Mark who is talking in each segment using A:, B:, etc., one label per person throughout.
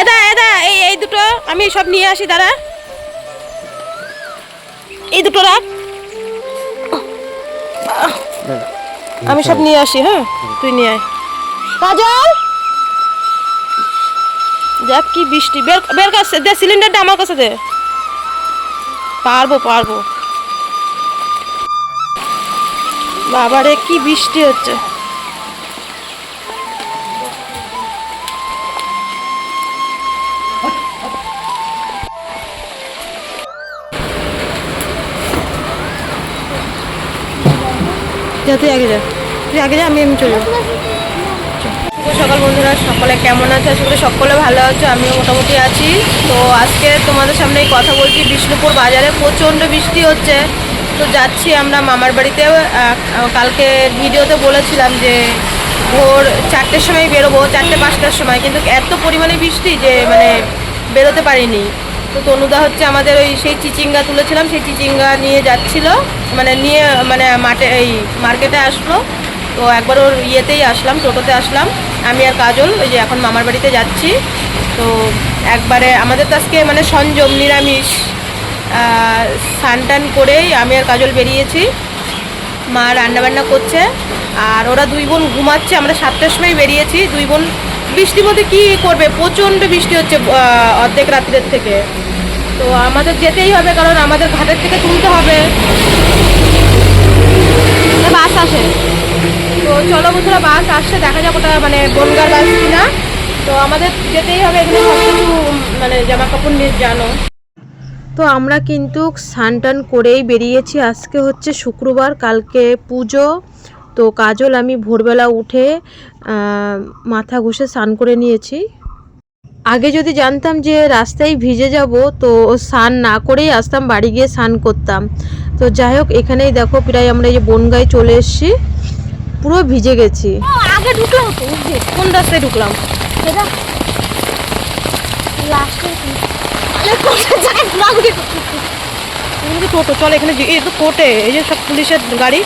A: এদা এদা এই দুটো আমি সব নিয়ে আসি, দাঁড়া। এই দুটো রাখ, আমি সব নিয়ে আসি। হ্যাঁ, তুই নিয়ে আয়। কাজল, দেখ কি বৃষ্টি। বের বের কাছে দে, সিলিন্ডারটা আমার কাছে দে। পারবো পারবো। বাবারে কি বৃষ্টি হচ্ছে। যা, তুই আগে যা, তুই আগে যা, আমি চলে যাবো। সকাল বন্ধুরা, সকলে কেমন আছে? আসলে সকলে ভালো আছে, আমিও মোটামুটি আছি। তো আজকে তোমাদের সামনে কথা বলছি, বিষ্ণুপুর বাজারে প্রচণ্ড বৃষ্টি হচ্ছে। তো যাচ্ছি আমরা মামার বাড়িতে। কালকে ভিডিওতে বলেছিলাম যে ভোর 4টের সময় বেরোবো, 4টে-5টার সময়, কিন্তু এত পরিমাণে বৃষ্টি যে মানে বেরোতে পারিনি। তো তনুদা হচ্ছে আমাদের ওই সেই চিচিঙ্গা তুলেছিলাম, সেই চিচিঙ্গা নিয়ে যাচ্ছিল, মানে মাঠে এই মার্কেটে আসলো। তো একবার ওর ইয়েতেই আসলাম, টোটোতে আসলাম আমি আর কাজল। ওই যে এখন মামার বাড়িতে যাচ্ছি। তো একবারে আমাদের তো আজকে মানে সংযম, নিরামিষ। স্নান করেই আমি আর কাজল বেরিয়েছি। মা রান্নাবান্না করছে আর ওরা দুই বোন ঘুমাচ্ছে। আমরা 7টার সময় বেরিয়েছি। দুই বোন বৃষ্টির মধ্যে কী করবে, প্রচণ্ড বৃষ্টি হচ্ছে অর্ধেক রাত্রের থেকে। তো আমাদের যেতেই হবে, কারণ আমাদের ঘাটের থেকে তুলতে হবে। বাস আসে, তো চলো বন্ধুরা, বাস আসছে, দেখা যাক ওটা মানে বনগার বাস কিনা। তো আমাদের যেতেই হবে, এখানে সব কিছু মানে জামা কাপড় নিয়ে জানো। তো আমরা কিন্তু স্নান করেই বেরিয়েছি। আজকে হচ্ছে শুক্রবার, কালকে পুজো। তো কাজল আমি ভোরবেলা উঠে মাথা ঘষে স্নান করে নিয়েছি। আগে যদি জানতাম যে রাস্তায় ভিজে যাব, তো স্নান না করেই আসতাম, বাড়ি গিয়ে স্নান করতাম। তো যাই হোক, এখানেই দেখো প্রায় আমরা এই যে বনগাঁয় চলে এসেছি, পুরো ভিজে গেছি। আগে ঢুকলাম তো, কোন রাস্তায় ঢুকলাম? টোটো চলে এখানে, এই তো কোর্টে, এই যে সব পুলিশের গাড়ি,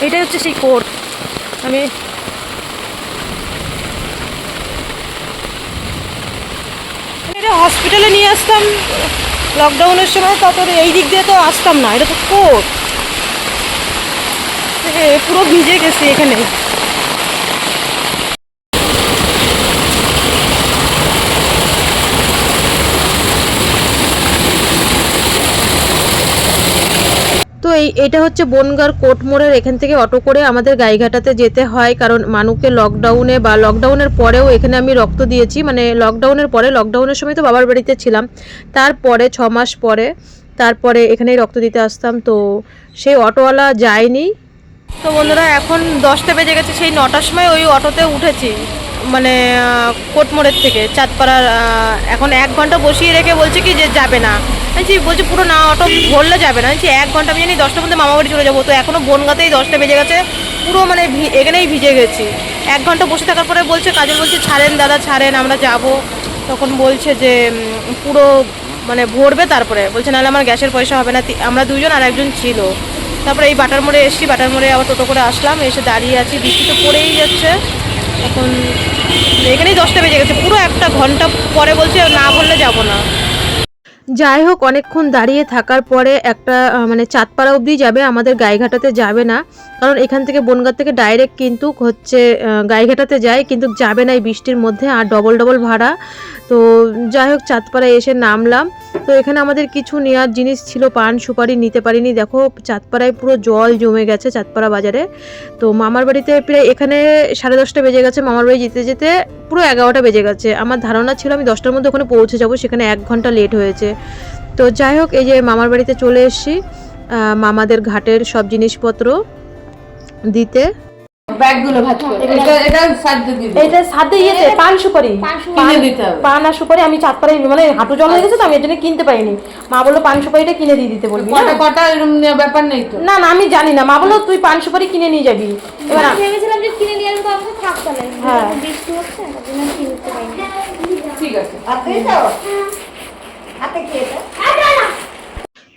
A: এটাই হচ্ছে সেই কোর্ট। আমি এটা হসপিটালে নিয়ে আসতাম লকডাউনের সময়, তত এই দিক দিয়ে তো আসতাম না। এটা তো কোর্ট, পুরো ভিজে গেছি এখানে। তো এটা হচ্ছে বনগাঁর কোর্ট মোড়ের। এখান থেকে অটো করে আমাদের গাইঘাটাতে যেতে হয়, কারণ মানুকে লকডাউনে বা লকডাউনের পরেও এখানে আমি রক্ত দিয়েছি। মানে লকডাউনের পরে, লকডাউনের সময় তো বাবার বাড়িতে ছিলাম, তারপরে 6 মাস পরে তারপরে এখানেই রক্ত দিতে আসতাম। তো সেই অটোওয়ালা যায়নি। তো বন্ধুরা, এখন 10টা বেজে গেছে, সেই 9টার সময় ওই অটোতে উঠেছি, মানে কোর্ট মোড়ের থেকে চাঁদপাড়ার। এখন 1 ঘন্টা বসিয়ে রেখে বলছে কি যে যাবে না। বলছি পুরো না, অটো ভরলে যাবে না। 1 ঘন্টা, আমি জানি 10টার মধ্যে মামা বাড়ি চলে যাবো। তো এখনও বনগাঁতেই 10টা বেজে গেছে, পুরো মানে এখানেই ভিজে গেছি। 1 ঘন্টা বসে থাকার পরে বলছে, কাজল বলছে ছাড়েন দাদা ছাড়েন, আমরা যাব। তখন বলছে যে পুরো মানে ভরবে, তারপরে বলছে নাহলে আমার গ্যাসের পয়সা হবে না। আমরা দুজন আর একজন ছিল। তারপরে এই বাটার মোড়ে এসেছি, বাটার মোড়ে আবার টোটো করে আসলাম, এসে দাঁড়িয়ে আছি, বৃষ্টি তো পড়েই যাচ্ছে। এখন এখানেই 10টা বেজে গেছে, পুরো 1 ঘন্টা পরে বলছে না ভরলে যাব না। যাই হোক, অনেকক্ষণ দাঁড়িয়ে থাকার পরে একটা মানে চাঁদপাড়া অবধি যাবে, আমাদের গাইঘাটাতে যাবে না। কারণ এখান থেকে বনগাঁ থেকে ডাইরেক্ট কিন্তু হচ্ছে গাইঘাটাতে যায়, কিন্তু যাবে না এই বৃষ্টির মধ্যে, আর ডবল ভাড়া। তো যাই হোক, চাঁদপাড়ায় এসে নামলাম। তো এখানে আমাদের কিছু নেওয়ার জিনিস ছিল, পান সুপারি নিতে পারিনি। দেখো চাঁদপাড়ায় পুরো জল জমে গেছে চাঁদপাড়া বাজারে। তো মামার বাড়িতে প্রায় এখানে 10:30 বেজে গেছে, মামার বাড়ি যেতে যেতে পুরো 11টা বেজে গেছে। আমার ধারণা ছিল আমি 10টার মধ্যে ওখানে পৌঁছে যাব, সেখানে 1 ঘন্টা লেট হয়েছে। তো যাই হোক, এই যে মামার বাড়িতে চলে এসেছি মামাদের ঘাটের সব জিনিসপত্র দিতে।
B: ব্যাগগুলো ভাজ করে এটা সাদ্দে দিবি,
A: এটা সাদ্দে ইয়েতে পান সুপারি
B: কিনে দিতে হবে।
A: পান আর সুপারি আমি চাঁদপাড়ায় মানে হাঁটু জল হয়ে গেছে, তো আমি এর জন্য কিনতে পারিনি। মা বললো পান সুপারিটা কিনে দিয়ে দিতে বলবি।
B: কটা এরকম ব্যাপার নেই তো।
A: না না, আমি জানি না, মা বললো তুই পান সুপারি কিনে নিয়ে যাবি। এবার
C: ভেবেছিলাম যে কিনে নিয়ে আসবো, আমাকে থাকতো না।
A: হ্যাঁ,
C: বৃষ্টি হচ্ছে, তার জন্য কিনতে পারিনি।
B: ঠিক আছে,
C: হাতে খেয়ে দাও।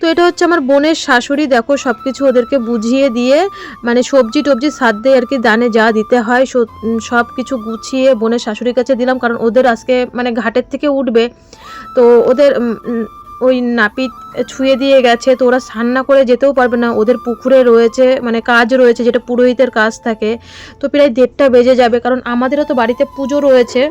A: তো এটা হচ্ছে আমার বোনের শাশুড়ি, দেখো সব কিছু ওদেরকে বুঝিয়ে দিয়ে মানে সবজি টবজি সাধ্যে আর কি দানে যা দিতে হয় সব কিছু গুছিয়ে বোনের শাশুড়ির কাছে দিলাম, কারণ ওদের আজকে মানে ঘাটের থেকে উঠবে, তো ওদের ওই নাপিত ছুঁয়ে দিয়ে গেছে, তো ওরা স্নান না করে যেতেও পারবে না, ওদের পুকুরে রয়েছে মানে কাজ রয়েছে যেটা পুরোহিতের কাজ থাকে। তো প্রায় 1:30টা বেজে যাবে, কারণ আমাদেরও তো বাড়িতে পুজো রয়েছে,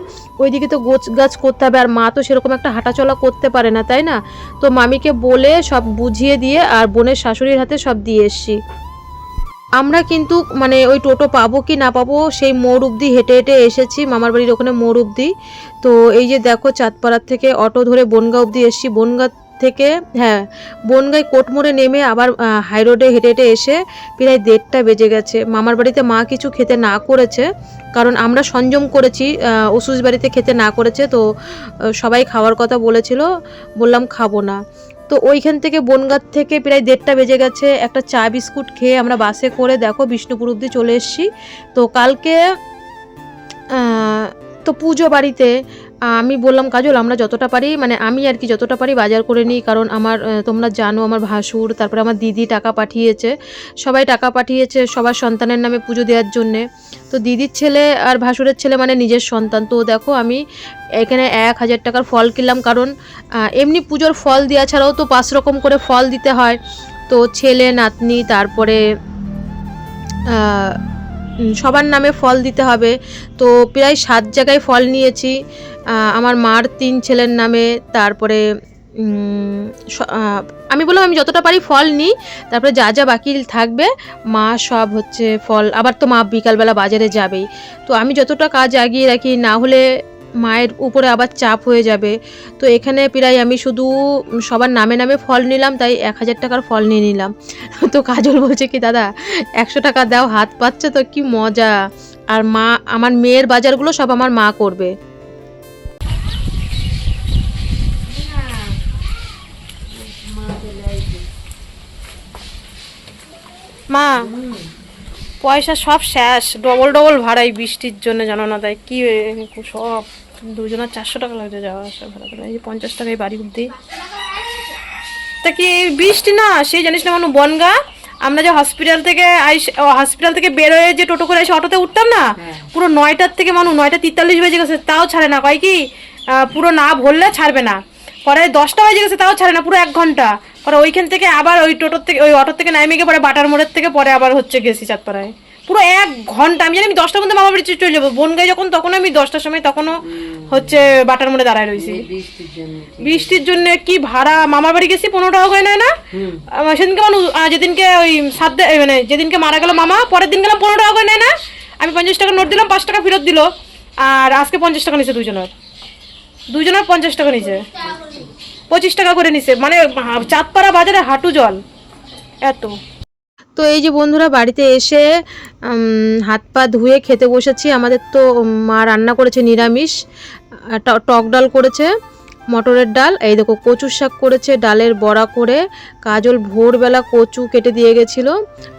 A: ওইদিকে তো গোছ গাছ করতে হবে, আর মা তো সেরকম একটা হাঁটাচলা করতে পারে না, তাই না? তো মামিকে বলে সব বুঝিয়ে দিয়ে আর বোনের শাশুড়ির হাতে সব দিয়ে এসছি। আমরা কিন্তু মানে ওই টোটো পাবো কি না পাবো সেই মোড় অবধি হেঁটে হেঁটে এসেছি, মামার বাড়ির ওখানে মোড় অবধি। তো এই যে দেখো চাঁদপাড়ার থেকে অটো ধরে বনগাঁ অবধি এসেছি, বনগাঁ থেকে হ্যাঁ বনগাঁয় কোটমোড়ে নেমে আবার হাই রোডে হেঁটে হেঁটে এসে প্রায় 1:30টা বেজে গেছে। মামার বাড়িতে মা কিছু খেতে না করেছে, কারণ আমরা সংযম করেছি, ওষুধ বাড়িতে খেতে না করেছে, তো সবাই খাওয়ার কথা বলেছিল, বললাম খাবো না। তো ওইখান থেকে বনগাঁ থেকে প্রায় 1:30টা বেজে গেছে, একটা চা বিস্কুট খেয়ে আমরা বাসে করে দেখো বিষ্ণুপুর অবধি চলে এসেছি। তো কালকে তো পুজো বাড়িতে আমি বললাম কাজল আমরা যতটা পারি মানে আমি আর কি যতটা পারি বাজার করে নিই, কারণ আমার তোমরা জানো আমার ভাসুর তারপরে আমার দিদি টাকা পাঠিয়েছে, সবাই টাকা পাঠিয়েছে সবার সন্তানের নামে পুজো দেওয়ার জন্যে। তো দিদির ছেলে আর ভাসুরের ছেলে মানে নিজের সন্তান। তো দেখো আমি এখানে 1000 টাকার ফল কিনলাম, কারণ এমনি পুজোর ফল দেওয়া ছাড়াও তো 5 রকম করে ফল দিতে হয়, তো ছেলে নাতনি তারপরে সবার নামে ফল দিতে হবে। তো প্রায় 7 জায়গায় ফল নিয়েছি, আমার মার 3 ছেলের নামে, তারপরে আমি বললাম আমি যতটা পারি ফল নিই, তারপরে যা যা বাকি থাকবে মা সব হচ্ছে ফল, আবার তো মা বিকালবেলা বাজারে যাবেই, তো আমি যতটা কাজ এগিয়ে রাখি, না হলে মায়ের উপরে আবার চাপ হয়ে যাবে। তো এখানে প্রায় আমি শুধু সবার নামে নামে ফল নিলাম, তাই 1000 টাকার ফল নিয়ে নিলাম। তো কাজল বলছে কি দাদা 100 টাকা দাও, হাত পাচ্ছে তো কি মজা। আর মা আমার মেয়ের বাজারগুলো সব আমার মা করবে। মা পয়সা সব শেষ, ডবল ডবল ভাড়াই বৃষ্টির জন্য জানো না, তাই কি সব দুজনের 400 টাকা লাগছে যাওয়া আসা ভাড়া করে, এই যে 50 টাকায় বাড়ি অব্দি। তা কি বৃষ্টি না সেই জানিস না মানুষ বনগা আমরা যে হসপিটাল থেকে বেরোয় যে টোটো করে এসে অটোতে উঠতাম না, পুরো 9টার থেকে মানুষ 9:43 বেজে গেছে তাও ছাড়ে না, কয় কি পুরো না ভরলে ছাড়বে না, পরে 10টা বেজে গেছে তাও ছাড়ে না, পুরো 1 ঘন্টা পরে ওইখান থেকে আবার ওই টোটোর থেকে ওই অটোর থেকে নামে গিয়ে পরে বাটার মোড়ের থেকে পরে আবার হচ্ছে গেছি চাঁদপাড়ায়, পুরো 1 ঘন্টা। আমি জানি আমি 10টার মধ্যে মামা বাড়ি চলে যাবো, বনগাঁয় যখন তখন আমি 10টার সময় তখনও হচ্ছে বাটার মোড়ে দাঁড়ায় রয়েছি বৃষ্টির জন্য। কি ভাড়া, মামার বাড়ি গেছি 15 টাকা করে নেয় না, সেদিনকে মানুষ যেদিনকে ওই মানে যেদিনকে মারা গেল মামা পরের দিন গেলাম 15 টাকা করে নেয় না, আমি 50 টাকা নোট দিলাম, 5 টাকা ফেরত দিল, আর আজকে 50 টাকা নিছে, দুজনের 50 টাকা নিছে, 25 টাকা করে নিছে, মানে চাঁদপাড়া বাজারে হাঁটু জল এত। তো এই যে বন্ধুরা বাড়িতে এসে হাত পা ধুয়ে খেতে বসেছি। আমাদের তো মা রান্না করেছে নিরামিষ, টক ডাল করেছে, মটরের ডাল, এই দেখো কচুর শাক করেছে, ডালের বড়া করে, কাজল ভোরবেলা কচু কেটে দিয়ে গেছিলো।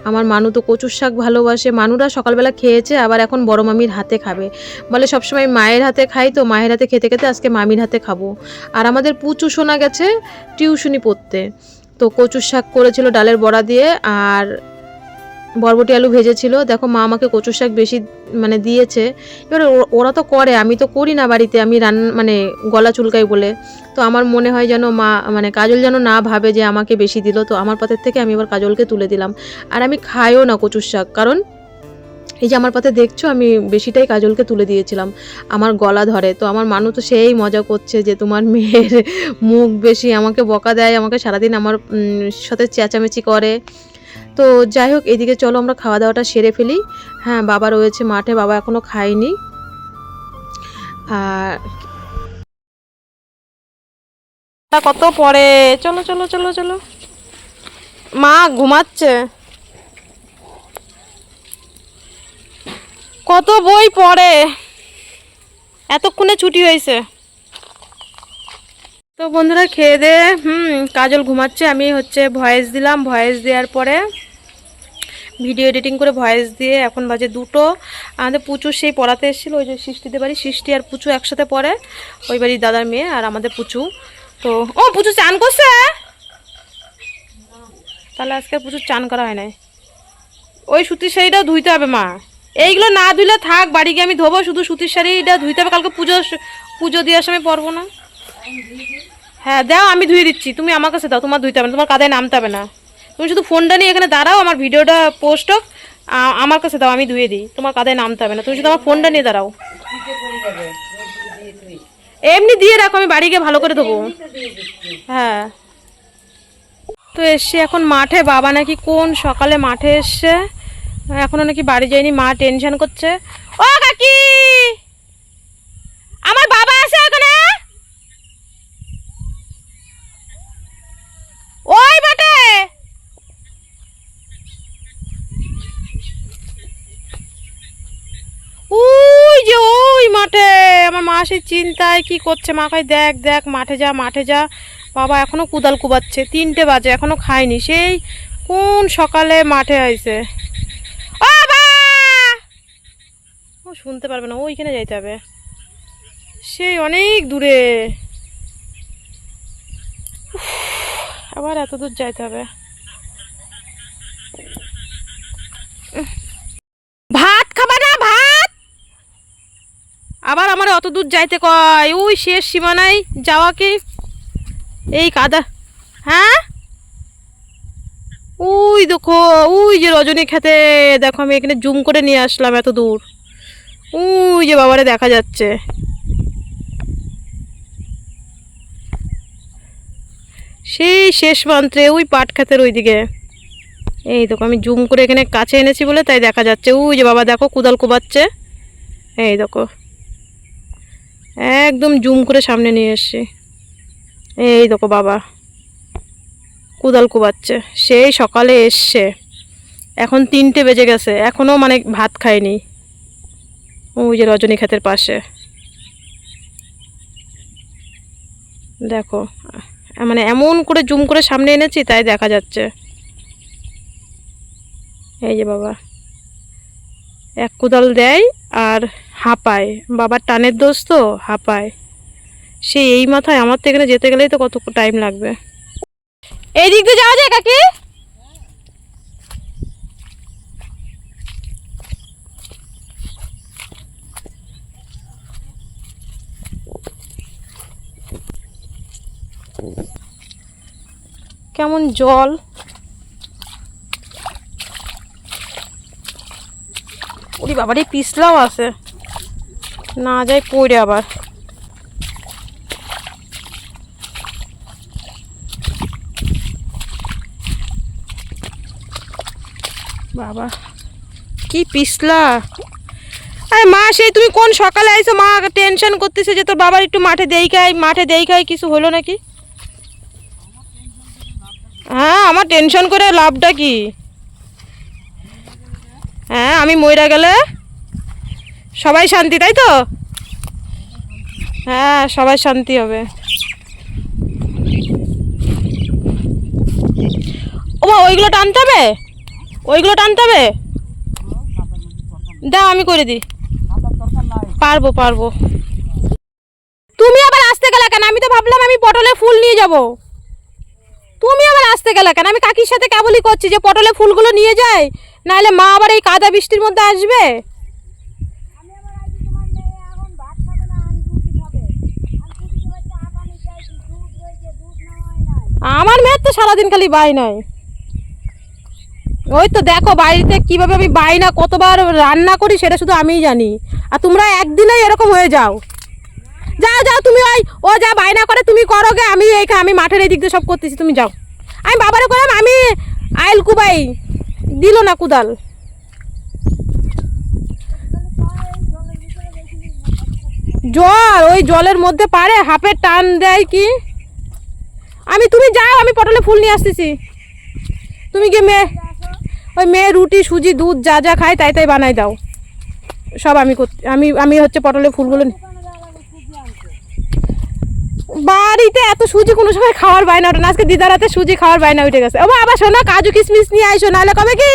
A: আমার মানু তো কচুর শাক ভালোবাসে, মানুরা সকালবেলা খেয়েছে, আবার এখন বড় মামির হাতে খাবে, বলে সবসময় মায়ের হাতে খাই, তো মায়ের হাতে খেতে খেতে আজকে মামির হাতে খাবো। আর আমাদের পুচু শোনা গেছে টিউশনি পড়তে, তো কচুর শাক করেছিল ডালের বড়া দিয়ে, আর বরবটি আলু ভেজেছিল। দেখো মা আমাকে কচুর শাক বেশি মানে দিয়েছে, এবার ওরা তো করে, আমি তো করি না বাড়িতে, আমি মানে গলা চুলকাই বলে, তো আমার মনে হয় যেন মা মানে কাজল যেন না ভাবে যে আমাকে বেশি দিল, তো আমার পাতের থেকে আমি এবার কাজলকে তুলে দিলাম। আর আমি খাইও না কচুর শাক, কারণ এই যে আমার পাতে দেখছো আমি বেশিটাই কাজলকে তুলে দিয়েছিলাম, আমার গলা ধরে। তো আমার মানু তো সেই মজা করছে যে তোমার মেয়ের মুখ বেশি, আমাকে বকা দেয়, আমাকে সারাদিন আমার সাথে চেঁচামেচি করে। তো যাই হোক এদিকে চলো আমরা খাওয়া দাওয়াটা সেরে ফেলি। হ্যাঁ বাবা রয়েছে মাঠে, বাবা এখনো খায়নি। আর কত পরে, চলো চলো চলো চলো, মা ঘুমাচ্ছে, কত বই পড়ে, এতক্ষণে ছুটি হয়েছে। তো বন্ধুরা খেয়ে দে কাজল ঘুমাচ্ছে, আমি হচ্ছে ভয়েস দিলাম, ভয়েস দেওয়ার পরে ভিডিও এডিটিং করে ভয়েস দিয়ে এখন বাজে 2টো। আমাদের পুচু সেই পড়াতে এসেছিলো, ওই যে সৃষ্টিদের বাড়ি, সৃষ্টি আর পুচু একসাথে পড়ে, ওই বাড়ির দাদার মেয়ে আর আমাদের পুচু। তো ও পুচু চান করছে, তাহলে আজকে প্রচুর চান করা হয় নাই। ওই সুতির শাড়িটাও ধুইতে হবে মা, এইগুলো না ধুইলে থাক, বাড়ি গিয়ে আমি ধোবো। শুধু সুতির শাড়িটা ধুইতে হবে, কালকে পুজো দেওয়ার সময় পরবো না। হ্যাঁ দাও, আমি ধুয়ে দিচ্ছি, তুমি আমার কাছে দাও, তোমার ধুইতে হবে না, তোমার কাদায় নামতে হবে না। তুমি শুধু ফোনটা নিয়ে এখানে দাঁড়াও, আমার ভিডিওটা পোস্ট হোক, আমার কাছে দাও, আমি ধুয়ে দিই, তোমার কাদায় নামতে হবে না। তুমি শুধু আমার ফোনটা নিয়ে দাঁড়াও। এমনি দিয়ে রাখো, আমি বাড়ি গিয়ে ভালো করে দেবো। হ্যাঁ তো এসছি এখন মাঠে, বাবা নাকি কোন সকালে মাঠে এসছে, এখনো নাকি বাড়ি যায়নি, মা টেনশন করছে। ও কাকি, আমার বাবা আছে ওখানে, ওই মাঠে। ওই যে ওই মাঠে, আমার মা সেই চিন্তায় কি করছে, মা কয় দেখ দেখ মাঠে যা মাঠে যা। বাবা এখনো কুদাল কুবাচ্ছে, 3টে বাজে এখনো খায়নি, সেই কোন সকালে মাঠে আইছে। ও বাবা, ও শুনতে পারবে না, ওইখানে যাইতে হবে, সেই অনেক দূরে, আবার এত দূর যাইতে হবে। ভাত খাবা না? ভাত আবার আমার অত দূর যাইতে কয়, ওই শেষ সীমানায় যাওয়া কি এই কাদা। হ্যাঁ ওই দেখো, ওই যে রজনী খেতে, দেখো আমি এখানে জুম করে নিয়ে আসলাম এত দূর, ওই যে বাবারে দেখা যাচ্ছে। সেই শেষ মন্ত্রে ওই পাট ক্ষেতের ওইদিকে, এই দেখো আমি জুম করে এখানে কাছে এনেছি বলে তাই দেখা যাচ্ছে। ওই যে বাবা দেখো কুদাল কোবাচ্ছে, এই দেখো একদম জুম করে সামনে নিয়ে এসছি, এই দেখো বাবা কুদাল কোবাচ্ছে, সেই সকালে এসছে, এখন 3টে বেজে গেছে, এখনও মানে ভাত খায়নি। ওই যে রজনী ক্ষেতের পাশে দেখো, মানে এমন করে জুম করে সামনে এনেছি তাই দেখা যাচ্ছে। এই যে বাবা এক কুদাল দেয় আর হাঁপায়, বাবার টানের দোষ তো হাঁপায়, সে এই মাথায়, আমার তো এখানে যেতে গেলেই তো কত টাইম লাগবে। এই দিক দিয়ে যাওয়া যায় কাকি? কেমন জল, ওরে বাবারে পিছলাও আছে, না যায় পড়ে আবার। বাবা কি পিছলা। আরে মা সেই তুমি কোন সকালে আইছো, মা টেনশন করতেছে যে তোর বাবার একটু মাঠে দেই খাই কিছু হলো নাকি। হ্যাঁ আমার টেনশন করে লাভটা কি? হ্যাঁ আমি মইরা গেলে সবাই শান্তি, তাই তো? হ্যাঁ সবাই শান্তি হবে। ও মা ওইগুলো টানতে হবে, ওইগুলো টানতে হবে, দাও আমি করে দিই। পারবো পারবো। তুমি আবার আসতে গেলে কেন? আমি তো ভাবলাম আমি পটলে ফুল নিয়ে যাব, তুমি আবার আসতে গেলে কেন? আমি কাকির সাথে কেবলই করছি যে পটলে ফুলগুলো নিয়ে যায়, নাহলে মা আবার এই কাদা বৃষ্টির মধ্যে আসবে। আমার মেয়ের তো সারাদিন খালি বায়নাই, ওই তো দেখো বাড়িতে কিভাবে আমি বায়না কতবার রান্না করি সেটা শুধু আমিই জানি, আর তোমরা একদিনেই এরকম হয়ে যাও। যাও যাও তুমি, ওই ও যা বায়না করে তুমি করো গে, আমি মাঠের এই দিক দিয়ে সব করতেছি, তুমি যাও। আমি বাবারে করলাম, আমি আইল কুবাই, দিল না কুদাল। জল ওই জলের মধ্যে পারে হাফের টান দেয় কি। তুমি যাও, আমি পটলে ফুল নিয়ে আসতেছি, তুমি গিয়ে ওই মেয়ে রুটি সুজি দুধ যা যা খায় তাই তাই বানাই দাও, সব আমি হচ্ছে পটলে ফুলগুলো। বাড়িতে এত সুজি কোনো সময় খাওয়ার বায়না ওঠে না, আজকে দিদার হাতে সুজি খাওয়ার বায়না উঠে গেছে। ও আবার শোনো, কাজু কিশমিশ নিয়ে আইসো, নাহলে কবে কি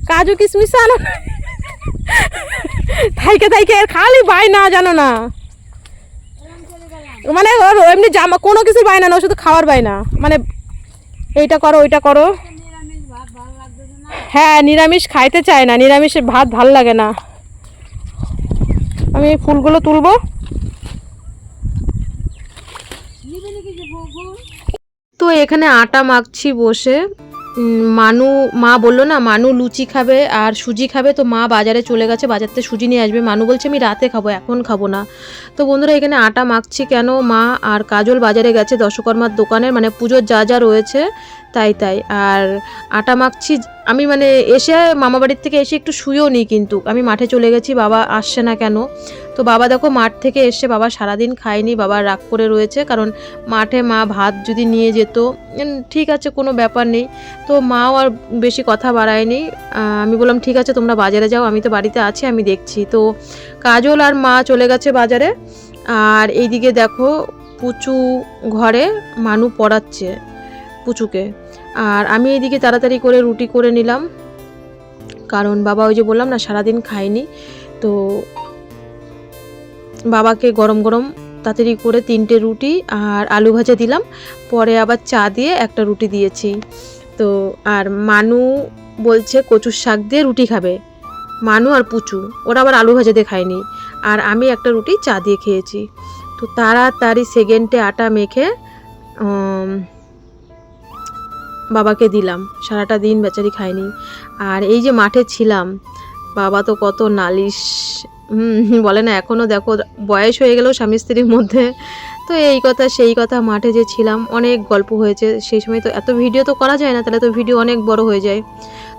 A: কাজু কিশমিশ আনো থাইকে খালি বায়না, জানো না, মানে ওর এমনি জামা কোনো কিছু বায়না না, শুধু খাওয়ার বায়না, মানে এইটা করো ওইটা করো। হ্যাঁ, নিরামিষ খাইতে চায় না, নিরামিষের ভাত ভাল লাগে না। আমি ফুলগুলো তুলবো। তো এখানে আটা মাখছি বসে। মানু, মা বললো না মানু লুচি খাবে আর সুজি খাবে, তো মা বাজারে চলে গেছে, বাজার থেকে সুজি নিয়ে আসবে। মানু বলছে আমি রাতে খাবো, এখন খাবো না। তো বন্ধুরা এখানে আটা মাখছি কেন, মা আর কাজল বাজারে গেছে দশকর্মার দোকানে, মানে পুজোর যা যা রয়েছে তাই। আর আটা মাখছি আমি, মানে এসে মামা বাড়ির থেকে এসে একটু শুয়েও নিই, কিন্তু আমি মাঠে চলে গেছি, বাবা আসছে না কেন। তো বাবা দেখো মাঠ থেকে এসে, বাবা সারাদিন খায়নি, বাবা রাগ করে রয়েছে, কারণ মাঠে মা ভাত যদি নিয়ে যেত ঠিক আছে কোনো ব্যাপার নেই। তো মাও আর বেশি কথা বাড়ায়নি। আমি বললাম ঠিক আছে তোমরা বাজারে যাও, আমি তো বাড়িতে আছি, আমি দেখছি। তো কাজল আর মা চলে গেছে বাজারে। আর এইদিকে দেখো পুচু ঘরে মানু পড়াচ্ছে পুচুকে, আর আমি এইদিকে তাড়াতাড়ি করে রুটি করে নিলাম, কারণ বাবা ওই যে বললাম না সারাদিন খায়নি। তো বাবাকে গরম গরম তাড়াতাড়ি করে 3টে রুটি আর আলু ভাজা দিলাম, পরে আবার চা দিয়ে একটা রুটি দিয়েছি। তো আর মানু বলছে কচুর শাক দিয়ে রুটি খাবে, মানু আর পুচু, ওরা আবার আলু ভাজা দিয়ে খায়নি। আর আমি একটা রুটি চা দিয়ে খেয়েছি। তো তাড়াতাড়ি সেকেন্ডে আটা মেখে বাবাকে দিলাম, সারাটা দিন বেচারি খায়নি। আর এই যে মাঠে ছিলাম, বাবা তো কত নালিশ, বলে না এখনও দেখো বয়স হয়ে গেলেও স্বামী স্ত্রীর মধ্যে। তো এই কথা সেই কথা, মাঠে যে ছিলাম অনেক গল্প হয়েছে সেই সময়, তো এত ভিডিও তো করা যায় না, তাহলে তো ভিডিও অনেক বড় হয়ে যায়।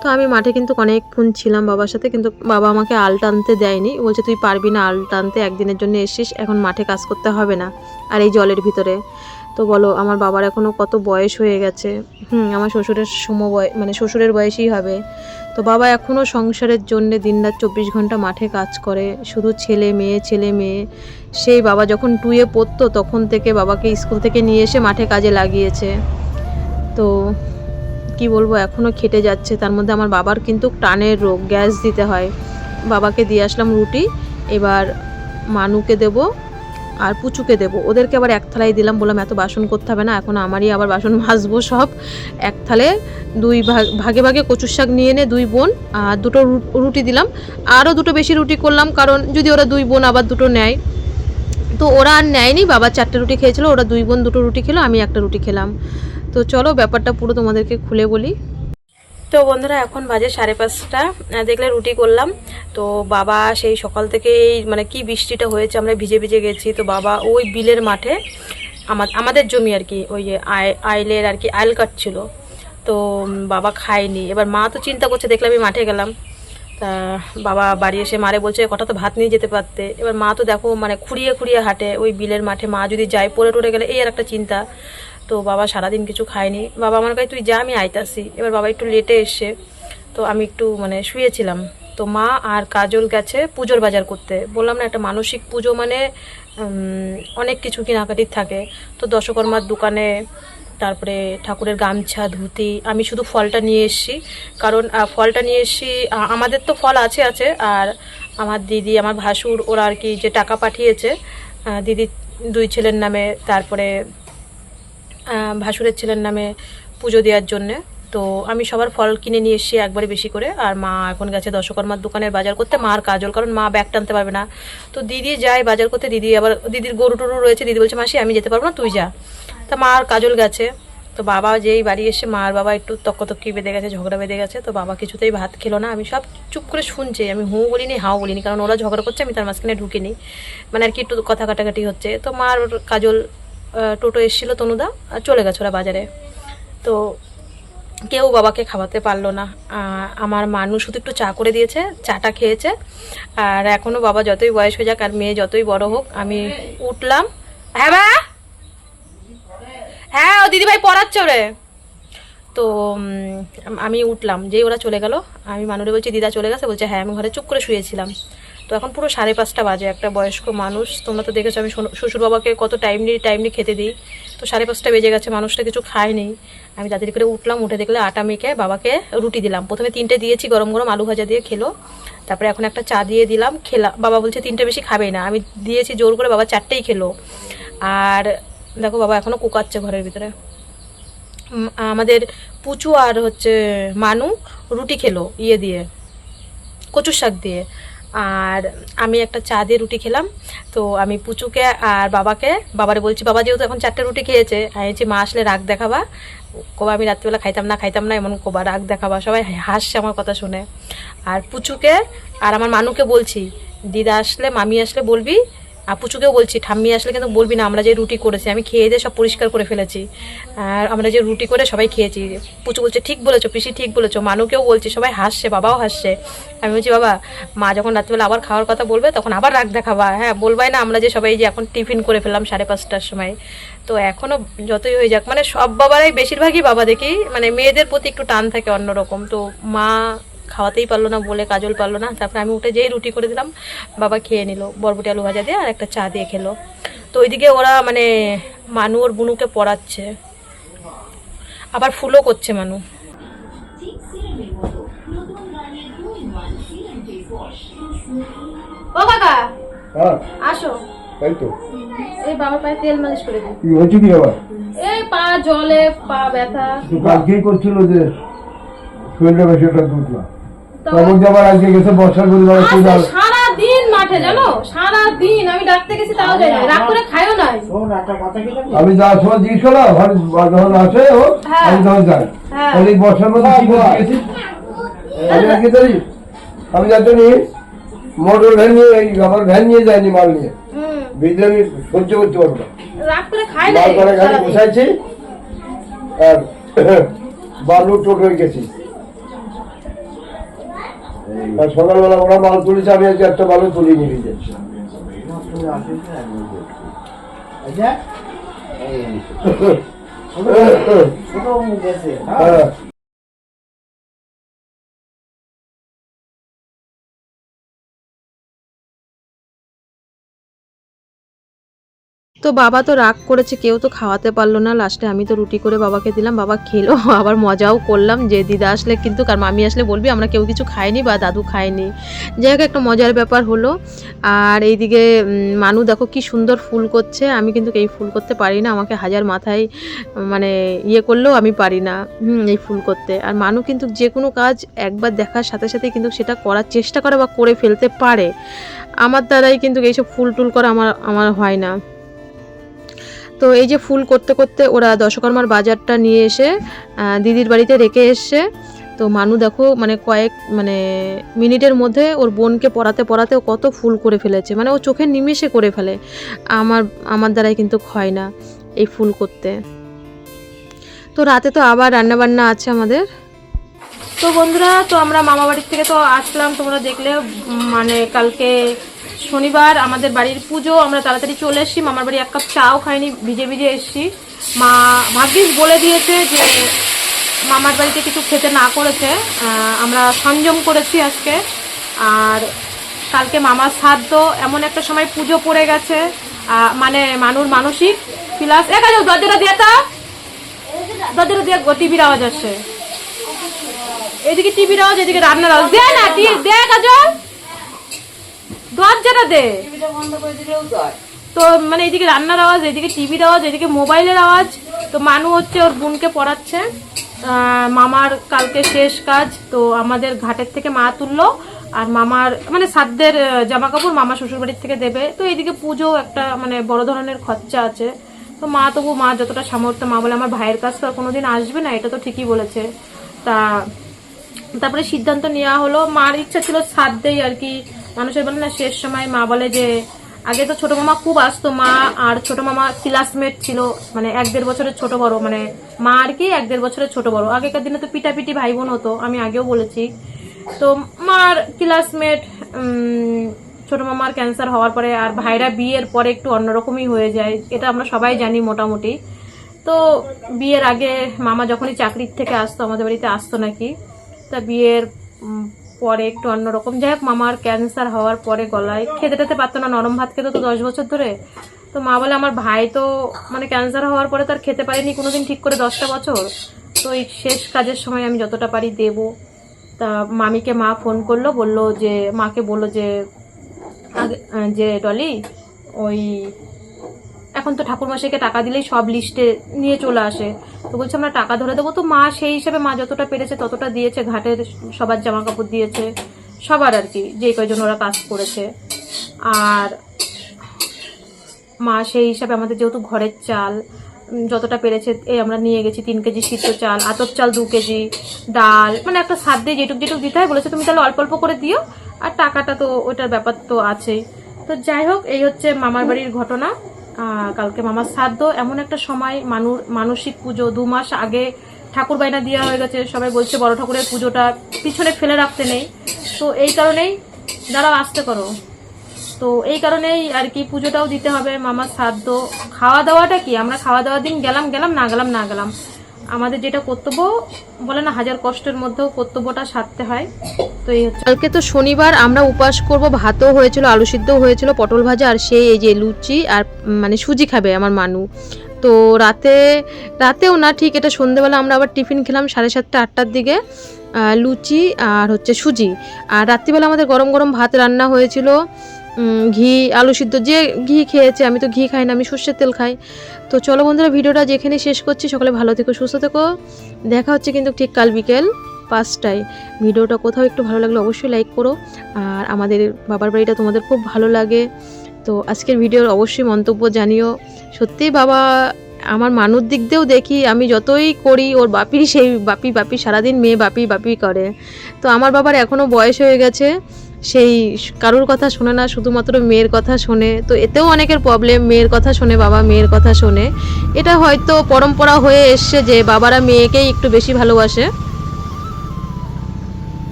A: তো আমি মাঠে কিন্তু অনেকক্ষণ ছিলাম বাবার সাথে, কিন্তু বাবা আমাকে আল টানতে দেয়নি, বলছে তুই পারবি না আল টানতে, একদিনের জন্য এসেছিস, এখন মাঠে কাজ করতে হবে না, আর এই জলের ভিতরে। তো বলো আমার বাবার এখনও কত বয়স হয়ে গেছে, আমার শ্বশুরের মানে শ্বশুরের বয়সই হবে। তো বাবা এখনও সংসারের জন্য দিনরাত 24 ঘন্টা মাঠে কাজ করে, শুধু ছেলে মেয়ে। সেই বাবা যখন 2-এ পড়তো তখন থেকে বাবাকে স্কুল থেকে নিয়ে এসে মাঠে কাজে লাগিয়েছে। তো কি বলবো, এখনও খেটে যাচ্ছে। তার মধ্যে আমার বাবার কিন্তু টানের রোগ, গ্যাস দিতে হয়। বাবাকে দিয়ে আসলাম রুটি, এবার মানুকে দেবো আর পুচুকে দেবো, ওদেরকে আবার এক থালায় দিলাম, বললাম এত বাসন করতে হবে না, এখন আমারই আবার বাসন মাজবো সব। এক থালে 2 ভাগে ভাগে কচুর শাক নিয়ে 2 বোন, আর 2টো রুটি দিলাম। আরও 2টো বেশি রুটি করলাম, কারণ যদি ওরা 2 বোন আবার 2টো নেয়, তো ওরা আর নেয়নি, বাবা 4টে রুটি খেয়েছিল, ওরা 2 বোন 2টো রুটি খেলো, আমি একটা রুটি খেলাম। তো চলো ব্যাপারটা পুরো তোমাদেরকে খুলে বলি। তো বন্ধুরা এখন বাজে 5:30, দেখলে রুটি করলাম। তো বাবা সেই সকাল থেকে মানে কি বৃষ্টিটা হয়েছে, আমরা ভিজে ভিজে গেছি। তো বাবা ওই বিলের মাঠে, আমাদের জমি আর কি, ওই যে আইলের আর কি আইল কাটছিল। তো বাবা খায়নি, এবার মা তো চিন্তা করছে, দেখলাম আমি মাঠে গেলাম, তা বাবা বাড়ি এসে মারে বলছে কটা তো ভাত নিয়ে যেতে পারতে। এবার মা তো দেখো মানে খুঁড়িয়ে হাঁটে ওই বিলের মাঠে, মা যদি যায় পড়ে টরে গেলে এই আর একটা চিন্তা। তো বাবা সারাদিন কিছু খায়নি, বাবা আমার কাছে তুই যা আমি আইতাছি। এবার বাবা একটু লেটে এসে, তো আমি একটু মানে শুয়েছিলাম। তো মা আর কাজল গেছে পুজোর বাজার করতে, বললাম না একটা মানসিক পুজো মানে অনেক কিছু কেনাকাটির থাকে। তো দশকর্মার দোকানে, তারপরে ঠাকুরের গামছা ধুতি, আমি শুধু ফলটা নিয়ে এসেছি, কারণ ফলটা নিয়ে এসেছি, আমাদের তো ফল আছে, আর আমার দিদি আমার ভাসুর ওরা আর কি যে টাকা পাঠিয়েছে দিদির 2 ছেলের নামে, তারপরে ভাসুরের ছেলের নামে পুজো দেওয়ার জন্যে। তো আমি সবার ফল কিনে নিয়ে এসেছি একবারে বেশি করে। আর মা এখন গেছে দশকর্মার দোকানের বাজার করতে, মা আর কাজল, কারণ মা ব্যাগ টানতে পারবে না। তো দিদি যায় বাজার করতে, দিদি আবার দিদির গরু টরু রয়েছে, দিদি বলছে মাসি আমি যেতে পারবো না, তুই যা। তা মা আর কাজল গেছে। তো বাবা যেই বাড়ি এসে, মা আর বাবা একটু তক্কি বেঁধে গেছে, ঝগড়া বেঁধে গেছে। তো বাবা কিছুতেই ভাত খেলো না, আমি সব চুপ করে শুনছি, আমি হুঁ বলিনি হাও বলিনি, কারণ ওরা ঝগড়া করছে, আমি তার মাঝখানে ঢুকিনি, মানে আর কি একটু কথা কাটাকাটি হচ্ছে। তো মা আর কাজল টোটো এসেছিলো তনুদা, চলে গেছে ওরা বাজারে। তো কেউ বাবাকে খাওয়াতে পারলো না, আমার মানুষ শুধু একটু চা করে দিয়েছে, চাটা খেয়েছে। আর এখনও বাবা যতই বয়স হয়ে যাক আর মেয়ে যতই বড় হোক, আমি উঠলাম, হ্যাঁ বা হ্যাঁ ও দিদিভাই পড়াচ্ছে ওরে। তো আমি উঠলাম, যেই ওরা চলে গেল, আমি মানুরে বলছি দিদা চলে গেছে, বলছে হ্যাঁ, আমি ঘরে চুপ করে শুয়েছিলাম। তো এখন পুরো 5:30 বাজে, একটা বয়স্ক মানুষ, তোমরা তো দেখেছো আমি শ্বশুর বাবাকে কত টাইম নিয়ে খেতে দিই। তো 5:30 বেজে গেছে, মানুষটা কিছু খায়নি। আমি তাড়াতাড়ি করে উঠলাম, উঠে দেখলে আটা মেখে বাবাকে রুটি দিলাম। প্রথমে 3টে দিয়েছি, গরম গরম আলু ভাজা দিয়ে খেলো। তারপরে এখন একটা চা দিয়ে দিলাম, খেলা। বাবা বলছে 3টে বেশি খাবেই না, আমি দিয়েছি জোর করে, বাবা 4টেই খেলো। আর দেখো বাবা এখনও কুকাচ্ছে ঘরের ভিতরে, আমাদের পুচু আর হচ্ছে মানু রুটি খেলো ইয়ে দিয়ে, কচুর শাক দিয়ে, আর আমি একটা চা দিয়ে রুটি খেলাম। তো আমি পুচুকে আর বাবারে বলছি, বাবা যেহেতু এখন 4টে রুটি খেয়েছে, আমি বলছি মা আসলে রাগ দেখাবা, কোবা আমি রাত্রিবেলা খাইতাম না এমন কোবা, রাগ দেখাবা। সবাই হাসছে আমার কথা শুনে। আর পুচুকে আর আমার মানুকে বলছি, দিদা আসলে মামি আসলে বলবি, আর পুচুকেও বলছি ঠাম্মি আসলে কিন্তু বলবি না আমরা যে রুটি করেছি, আমি খেয়ে দিয়ে সব পরিষ্কার করে ফেলেছি, আর আমরা যে রুটি করে সবাই খেয়েছি। পুচু বলছে ঠিক বলেছো পিসি, ঠিক বলেছো। মানুকেও বলছি, সবাই হাসছে, বাবাও হাসছে। আমি বলছি বাবা, মা যখন রাত্রিবেলা আবার খাওয়ার কথা বলবে তখন আবার রাগ দেখাবা, হ্যাঁ বলবাই না আমরা যে সবাই যে এখন টিফিন করে ফেললাম 5:30টার সময়। তো এখনও যতই হয়ে যাক, মানে সব বাবারাই, বেশিরভাগই বাবা দেখি মানে মেয়েদের প্রতি একটু টান থাকে অন্যরকম। তো মা খাওয়াতেই পারলো না বলে, কাজল পারলো না, তারপরে আমি উঠে যেই রুটি করে দিলাম, বাবা খেয়ে নিল বরবটি আলু ভাজা দিয়ে আর একটা চা দিয়ে খেলো। তো ওইদিকে ওরা মানে মানু ওর বুনুকে পড়াচ্ছে, আবার ফুলও করছে মানু। ও কাকা
D: হ্যাঁ
A: আসো,
D: তাই তো।
A: এই বাবার পায়ে তেল মালিশ করে দিই।
D: কি হয়েছে কি আবার?
A: এই পা জলে, পা ব্যথা।
D: তো কালকেই করছিল যে শরীরটা বেশি একটা দুধ না, তখন যাবার আজকে গেছে বর্ষার পরিবারে
A: সারা দিন মাঠে, জানো সারা দিন আমি ডাকতে গেছি তাও যাই না, রাগ করে খাইও নাই।
D: আমি যাওয়ার সময় জিজ্ঞেস করলাম যখন আসে ও আমি তখন যাই, তাহলে এই বর্ষার মধ্যে কি করে গেছি আমি আজকে জানি। আমি যাতে নিয়ে মোটর ভ্যান নিয়ে, এই আমার ভ্যান নিয়ে যাইনি, মাল নিয়ে ভিতরে আমি সহ্য করতে পারবো না,
A: রাগ করে খাই
D: মাল করে গাড়ি
A: নাই।
D: বসাইছি আর বালু টোটোয় গেছি। আর সকালবেলা ওরা মাল তুলেছে, আমি আজকে একটা বালু তুলে নিয়ে যাচ্ছি। হ্যাঁ
A: তো বাবা তো রাগ করেছে, কেউ তো খাওয়াতে পারলো না, লাস্টে আমি তো রুটি করে বাবাকে দিলাম, বাবা খেলো। আবার মজাও করলাম যে দিদা আসলে কিন্তু আর মামি আসলে বলবি আমরা কেউ কিছু খাইনি বা দাদু খায়নি। যাই হোক একটা মজার ব্যাপার হলো। আর এইদিকে মানু দেখো কি সুন্দর ফুল করছে, আমি কিন্তু এই ফুল করতে পারি না, আমাকে হাজার মাথায় মানে ইয়ে করলেও আমি পারি না এই ফুল করতে। আর মানু কিন্তু যে কোনো কাজ একবার দেখার সাথে সাথে কিন্তু সেটা করার চেষ্টা করে বা করে ফেলতে পারে। আমার দ্বারাই কিন্তু এইসব ফুল টুল করা আমার হয় না। তো এই যে ফুল করতে করতে ওরা দশকর্মার বাজারটা নিয়ে এসে দিদির বাড়িতে রেখে এসছে। তো মানু দেখো মানে কয়েক মিনিটের মধ্যে ওর বোনকে পড়াতে পড়াতে ও কত ফুল করে ফেলেছে, মানে ও চোখের নিমেষে করে ফেলে। আমার দ্বারাই কিন্তু হয় না এই ফুল করতে। তো রাতে তো আবার রান্নাবান্না আছে আমাদের। তো বন্ধুরা, তো আমরা মামা বাড়ির থেকে তো আসলাম, তোমরা দেখলে মানে কালকে শনিবার আমাদের বাড়ির পুজো, আমরা তাড়াতাড়ি চলে এসেছি। মামার বাড়ি এক কাপ চাও খাইনি, ভিজে ভিজে এসেছি। মা ভাগ্যিস বলে দিয়েছে যে মামার বাড়িতে কিছু খেতে না করেছে, আমরা সংযম করেছি আজকে। আর কালকে মামার শ্রাদ্ধ, এমন একটা সময় পুজো পড়ে গেছে, মানে মানুর মানসিক প্লাস দরজাটা দিয়ে টিভির আওয়াজ আসছে, এদিকে টিভির আওয়াজ, এদিকে রান্নার আওয়াজ। দে না দে কাজল, দরজাটা দে। তো মানে এইদিকে রান্নার আওয়াজ, এইদিকে টিভির আওয়াজ, এইদিকে মোবাইলের আওয়াজ। তো মানু হচ্ছে ওর বোনকে পড়াচ্ছে। মামার কালকে শেষ কাজ, তো আমাদের ঘাটের থেকে মা তুললো, আর মামার মানে শ্রাদ্ধের জামা কাপড় মামা শ্বশুর বাড়ির থেকে দেবে। তো এইদিকে পুজো একটা মানে বড় ধরনের খরচা আছে। তো মা তবু মা যতটা সামর্থ্য, মা বলে আমার ভাইয়ের কাজ তো আর কোনোদিন আসবে না, এটা তো ঠিকই বলেছে। তারপরে সিদ্ধান্ত নেওয়া হলো, মার ইচ্ছা ছিল শ্রাদ্ধেই আর কি, মানুষের বলে না শেষ সময়, মা বলে যে আগে তো ছোট মামা খুব আসতো, মা আর ছোট মামা ক্লাসমেট ছিল, মানে 1-1.5 বছরের ছোট বড়, মানে মা আর কি 1-1.5 বছরের ছোট বড়। আগেকার দিনে তো পিটাপিটি ভাই বোন হতো, আমি আগেও বলেছি। তো মার ক্লাসমেট, ছোট মামার ক্যান্সার হওয়ার পরে আর ভাইরা বিয়ের পরে একটু অন্যরকমই হয়ে যায়, এটা আমরা সবাই জানি মোটামুটি। তো বিয়ের আগে মামা যখনই চাকরির থেকে আসতো আমাদের বাড়িতে আসতো নাকি, তা বিয়ের পরে একটু অন্যরকম। যাই হোক, মামার ক্যান্সার হওয়ার পরে গলায় খেতে টেতে পারতো না, নরম ভাত খেতে তো 10 বছর ধরে। তো মা বলে আমার ভাই তো মানে ক্যান্সার হওয়ার পরে তার খেতে পারেনি কোনোদিন ঠিক করে 10টা বছর, তো এই শেষ কাজের সময় আমি যতটা পারি দেবো। তা মামিকে মা ফোন করলো, বললো যে মাকে বললো যে ডলি ওই এখন তো ঠাকুরমশাইকে টাকা দিলেই সব লিস্টে নিয়ে চলে আসে। তো বলছে আমরা টাকা ধরে দেবো। তো মা সেই হিসেবে মা যতটা পেরেছে ততটা দিয়েছে, ঘাটের সবার জামা কাপড় দিয়েছে, সবার আর কি, যে কয়জন ওরা কাজ করেছে। আর মা সেই হিসাবে আমাদের যেহেতু ঘরের চাল যতটা পেরেছে এই আমরা নিয়ে গেছি 3 কেজি সিদ্ধ চাল, আতপ চাল 2 কেজি, ডাল, মানে একটা সাধ্যে যেটুক যেটুক দিতে হয় বলেছে তুমি তাহলে অল্প অল্প করে দিও, আর টাকাটা তো ওটার ব্যাপার তো আছেই। তো যাই হোক, এই হচ্ছে মামার বাড়ির ঘটনা। কালকে মামার শ্রাদ্ধ, এমন একটা সময় মানসিক পুজো 2 মাস আগে ঠাকুর বাইনা দেওয়া হয়ে গেছে। সবাই বলছে বড় ঠাকুরের পুজোটা পিছনে ফেলে রাখতে নেই, তো এই কারণেই দাঁড়াও আসতে করো, তো এই কারণেই আর কি পুজোটাও দিতে হবে। মামার শ্রাদ্ধ, খাওয়া দাওয়াটা কি, আমরা খাওয়া দাওয়ার দিন গেলাম না গেলাম আমাদের যেটা কর্তব্য বলে না, হাজার কষ্টের মধ্যেও কর্তব্যটা সারতে হয়। তো এই হচ্ছে, কালকে তো শনিবার আমরা উপাস করব। ভাতও হয়েছিল, আলু সিদ্ধও হয়েছিল, পটল ভাজা, আর সেই এই যে লুচি আর মানে সুজি খাবে আমার মানু। তো রাতেও না, ঠিক এটা সন্ধ্যেবেলা আমরা আবার টিফিন খেলাম 7:30 8টার দিকে, লুচি আর হচ্ছে সুজি। আর রাত্রিবেলা আমাদের গরম গরম ভাত রান্না হয়েছিল, ঘি আলু সিদ্ধ। যে ঘি খেয়েছে, আমি তো ঘি খাই না, আমি সর্ষের তেল খাই। তো চলো বন্ধুরা, ভিডিওটা যেখানে শেষ করছি। সকলে ভালো থেকো, সুস্থ থেকো। দেখা হচ্ছে কিন্তু ঠিক কাল বিকেল 5টায়। ভিডিওটা কোথাও একটু ভালো লাগলে অবশ্যই লাইক করো। আর আমাদের বাবার বাড়িটা তোমাদের খুব ভালো লাগে, তো আজকের ভিডিওর অবশ্যই মন্তব্য জানিও। সত্যিই বাবা আমার মানুষ দিক দিয়েও দেখি, আমি যতই করি ওর বাপি সেই বাপি সারাদিন মেয়ে বাপি করে। তো আমার বাবার এখনও বয়স হয়ে গেছে, সেই কারোর কথা শোনে না, শুধুমাত্র মেয়ের কথা শোনে। তো এতেও অনেকের প্রবলেম, মেয়ের কথা শোনে বাবা, মেয়ের কথা শোনে। এটা হয়তো পরম্পরা হয়ে এসছে যে বাবারা মেয়েকেই একটু বেশি ভালোবাসে।